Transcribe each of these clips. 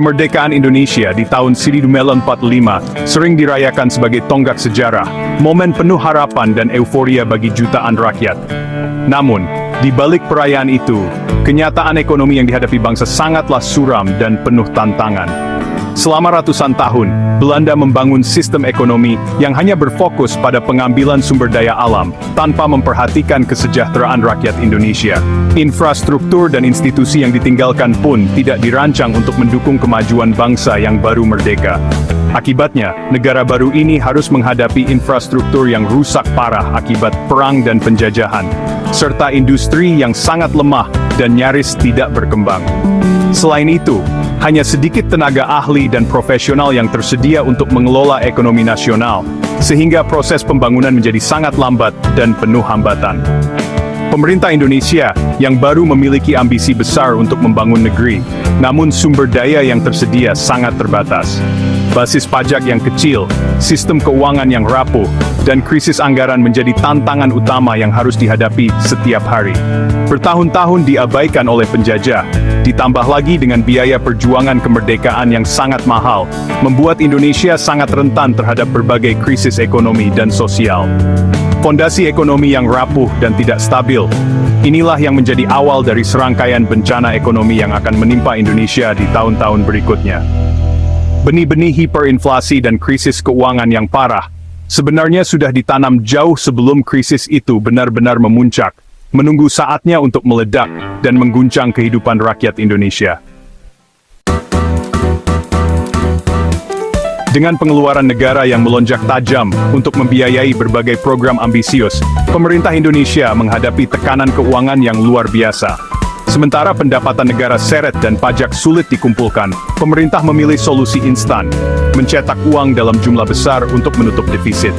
Kemerdekaan Indonesia di tahun 1945 sering dirayakan sebagai tonggak sejarah, momen penuh harapan dan euforia bagi jutaan rakyat. Namun, di balik perayaan itu, kenyataan ekonomi yang dihadapi bangsa sangatlah suram dan penuh tantangan. Selama ratusan tahun, Belanda membangun sistem ekonomi yang hanya berfokus pada pengambilan sumber daya alam, tanpa memperhatikan kesejahteraan rakyat Indonesia. Infrastruktur dan institusi yang ditinggalkan pun tidak dirancang untuk mendukung kemajuan bangsa yang baru merdeka. Akibatnya, negara baru ini harus menghadapi infrastruktur yang rusak parah akibat perang dan penjajahan, serta industri yang sangat lemah dan nyaris tidak berkembang. Selain itu, hanya sedikit tenaga ahli dan profesional yang tersedia untuk mengelola ekonomi nasional, sehingga proses pembangunan menjadi sangat lambat dan penuh hambatan. Pemerintah Indonesia yang baru memiliki ambisi besar untuk membangun negeri, namun sumber daya yang tersedia sangat terbatas. Basis pajak yang kecil, sistem keuangan yang rapuh, dan krisis anggaran menjadi tantangan utama yang harus dihadapi setiap hari. Bertahun-tahun diabaikan oleh penjajah, ditambah lagi dengan biaya perjuangan kemerdekaan yang sangat mahal, membuat Indonesia sangat rentan terhadap berbagai krisis ekonomi dan sosial. Fondasi ekonomi yang rapuh dan tidak stabil, inilah yang menjadi awal dari serangkaian bencana ekonomi yang akan menimpa Indonesia di tahun-tahun berikutnya. Benih-benih hiperinflasi dan krisis keuangan yang parah, sebenarnya sudah ditanam jauh sebelum krisis itu benar-benar memuncak, menunggu saatnya untuk meledak dan mengguncang kehidupan rakyat Indonesia. Dengan pengeluaran negara yang melonjak tajam untuk membiayai berbagai program ambisius, pemerintah Indonesia menghadapi tekanan keuangan yang luar biasa. Sementara pendapatan negara seret dan pajak sulit dikumpulkan, pemerintah memilih solusi instan, mencetak uang dalam jumlah besar untuk menutup defisit.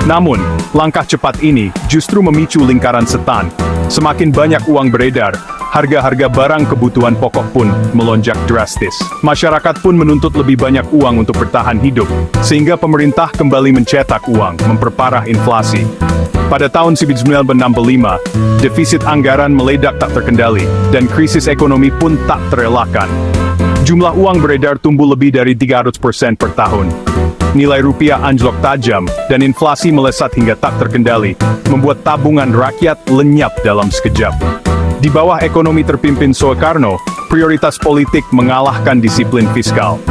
Namun, langkah cepat ini justru memicu lingkaran setan. Semakin banyak uang beredar, harga-harga barang kebutuhan pokok pun melonjak drastis. Masyarakat pun menuntut lebih banyak uang untuk bertahan hidup, sehingga pemerintah kembali mencetak uang, memperparah inflasi. Pada tahun 1965, defisit anggaran meledak tak terkendali, dan krisis ekonomi pun tak terelakkan. Jumlah uang beredar tumbuh lebih dari 300% per tahun. Nilai rupiah anjlok tajam, dan inflasi melesat hingga tak terkendali, membuat tabungan rakyat lenyap dalam sekejap. Di bawah ekonomi terpimpin Soekarno, prioritas politik mengalahkan disiplin fiskal.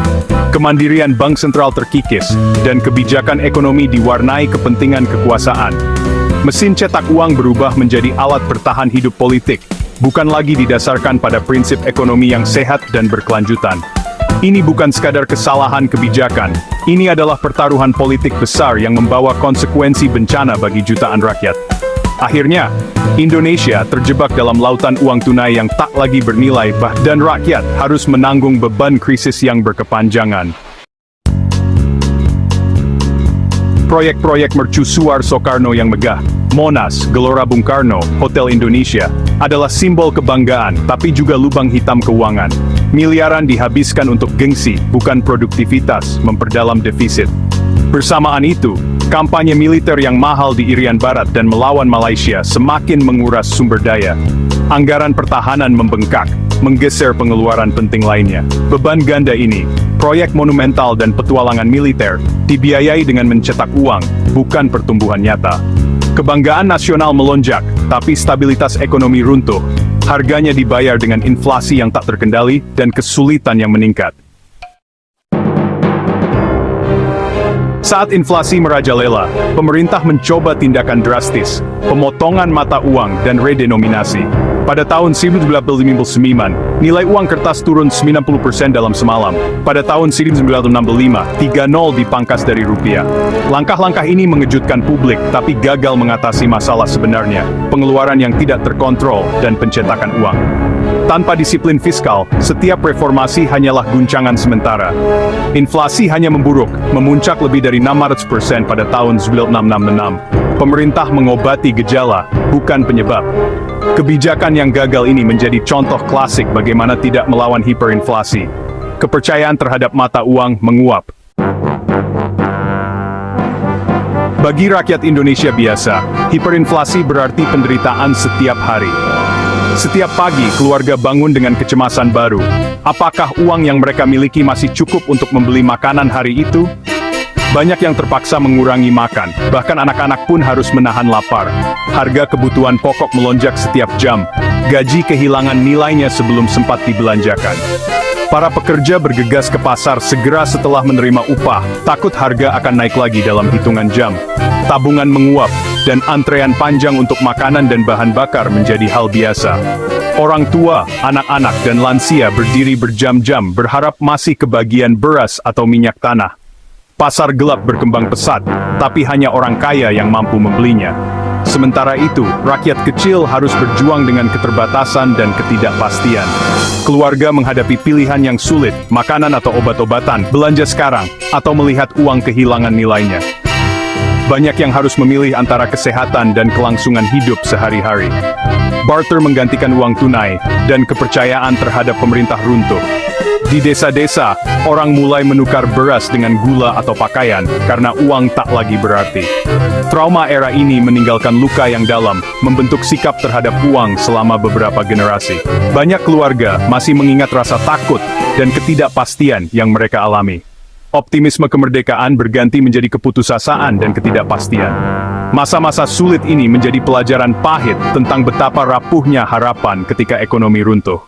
Kemandirian bank sentral terkikis, dan kebijakan ekonomi diwarnai kepentingan kekuasaan. Mesin cetak uang berubah menjadi alat bertahan hidup politik, bukan lagi didasarkan pada prinsip ekonomi yang sehat dan berkelanjutan. Ini bukan sekadar kesalahan kebijakan, ini adalah pertaruhan politik besar yang membawa konsekuensi bencana bagi jutaan rakyat. Akhirnya, Indonesia terjebak dalam lautan uang tunai yang tak lagi bernilai, dan rakyat harus menanggung beban krisis yang berkepanjangan. Proyek-proyek mercusuar Soekarno yang megah, Monas, Gelora Bung Karno, Hotel Indonesia, adalah simbol kebanggaan, tapi juga lubang hitam keuangan. Miliaran dihabiskan untuk gengsi, bukan produktivitas, memperdalam defisit. Bersamaan itu, kampanye militer yang mahal di Irian Barat dan melawan Malaysia semakin menguras sumber daya. Anggaran pertahanan membengkak, menggeser pengeluaran penting lainnya. Beban ganda ini, proyek monumental dan petualangan militer, dibiayai dengan mencetak uang, bukan pertumbuhan nyata. Kebanggaan nasional melonjak, tapi stabilitas ekonomi runtuh. Harganya dibayar dengan inflasi yang tak terkendali dan kesulitan yang meningkat. Saat inflasi merajalela, pemerintah mencoba tindakan drastis, pemotongan mata uang dan redenominasi. Pada tahun 1959, nilai uang kertas turun 90% dalam semalam. Pada tahun 1965, 3-0 dipangkas dari rupiah. Langkah-langkah ini mengejutkan publik, tapi gagal mengatasi masalah sebenarnya, pengeluaran yang tidak terkontrol, dan pencetakan uang. Tanpa disiplin fiskal, setiap reformasi hanyalah guncangan sementara. Inflasi hanya memburuk, memuncak lebih dari 600% pada tahun 1966. Pemerintah mengobati gejala, bukan penyebab. Kebijakan yang gagal ini menjadi contoh klasik bagaimana tidak melawan hiperinflasi. Kepercayaan terhadap mata uang menguap. Bagi rakyat Indonesia biasa, hiperinflasi berarti penderitaan setiap hari. Setiap pagi, keluarga bangun dengan kecemasan baru. Apakah uang yang mereka miliki masih cukup untuk membeli makanan hari itu? Banyak yang terpaksa mengurangi makan, bahkan anak-anak pun harus menahan lapar. Harga kebutuhan pokok melonjak setiap jam, gaji kehilangan nilainya sebelum sempat dibelanjakan. Para pekerja bergegas ke pasar segera setelah menerima upah, takut harga akan naik lagi dalam hitungan jam. Tabungan menguap, dan antrean panjang untuk makanan dan bahan bakar menjadi hal biasa. Orang tua, anak-anak, dan lansia berdiri berjam-jam berharap masih kebagian beras atau minyak tanah. Pasar gelap berkembang pesat, tapi hanya orang kaya yang mampu membelinya. Sementara itu, rakyat kecil harus berjuang dengan keterbatasan dan ketidakpastian. Keluarga menghadapi pilihan yang sulit, makanan atau obat-obatan, belanja sekarang, atau melihat uang kehilangan nilainya. Banyak yang harus memilih antara kesehatan dan kelangsungan hidup sehari-hari. Barter menggantikan uang tunai, dan kepercayaan terhadap pemerintah runtuh. Di desa-desa, orang mulai menukar beras dengan gula atau pakaian, karena uang tak lagi berarti. Trauma era ini meninggalkan luka yang dalam, membentuk sikap terhadap uang selama beberapa generasi. Banyak keluarga masih mengingat rasa takut dan ketidakpastian yang mereka alami. Optimisme kemerdekaan berganti menjadi keputusasaan dan ketidakpastian. Masa-masa sulit ini menjadi pelajaran pahit tentang betapa rapuhnya harapan ketika ekonomi runtuh.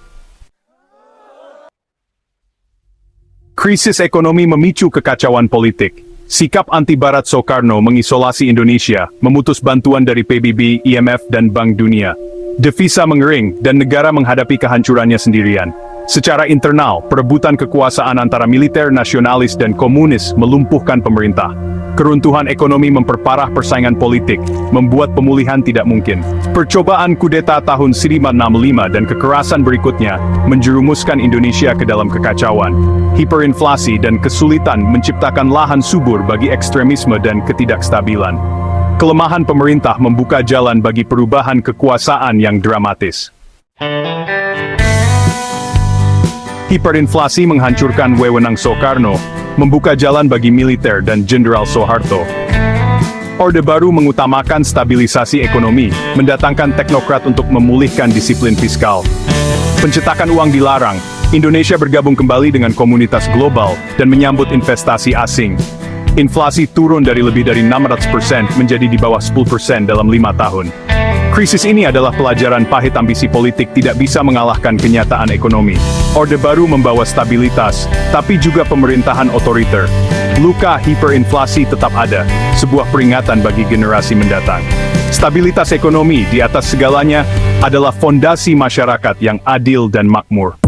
Krisis ekonomi memicu kekacauan politik. Sikap anti-Barat Soekarno mengisolasi Indonesia, memutus bantuan dari PBB, IMF, dan Bank Dunia. Devisa mengering, dan negara menghadapi kehancurannya sendirian. Secara internal, perebutan kekuasaan antara militer nasionalis dan komunis melumpuhkan pemerintah. Keruntuhan ekonomi memperparah persaingan politik, membuat pemulihan tidak mungkin. Percobaan kudeta tahun 1965 dan kekerasan berikutnya menjerumuskan Indonesia ke dalam kekacauan. Hiperinflasi dan kesulitan menciptakan lahan subur bagi ekstremisme dan ketidakstabilan. Kelemahan pemerintah membuka jalan bagi perubahan kekuasaan yang dramatis. Hiperinflasi menghancurkan wewenang Soekarno, membuka jalan bagi militer dan Jenderal Soeharto. Orde Baru mengutamakan stabilisasi ekonomi, mendatangkan teknokrat untuk memulihkan disiplin fiskal. Pencetakan uang dilarang, Indonesia bergabung kembali dengan komunitas global dan menyambut investasi asing. Inflasi turun dari lebih dari 600% menjadi di bawah 10% dalam 5 tahun. Krisis ini adalah pelajaran pahit ambisi politik tidak bisa mengalahkan kenyataan ekonomi. Orde Baru membawa stabilitas, tapi juga pemerintahan otoriter. Luka hiperinflasi tetap ada, sebuah peringatan bagi generasi mendatang. Stabilitas ekonomi di atas segalanya adalah fondasi masyarakat yang adil dan makmur.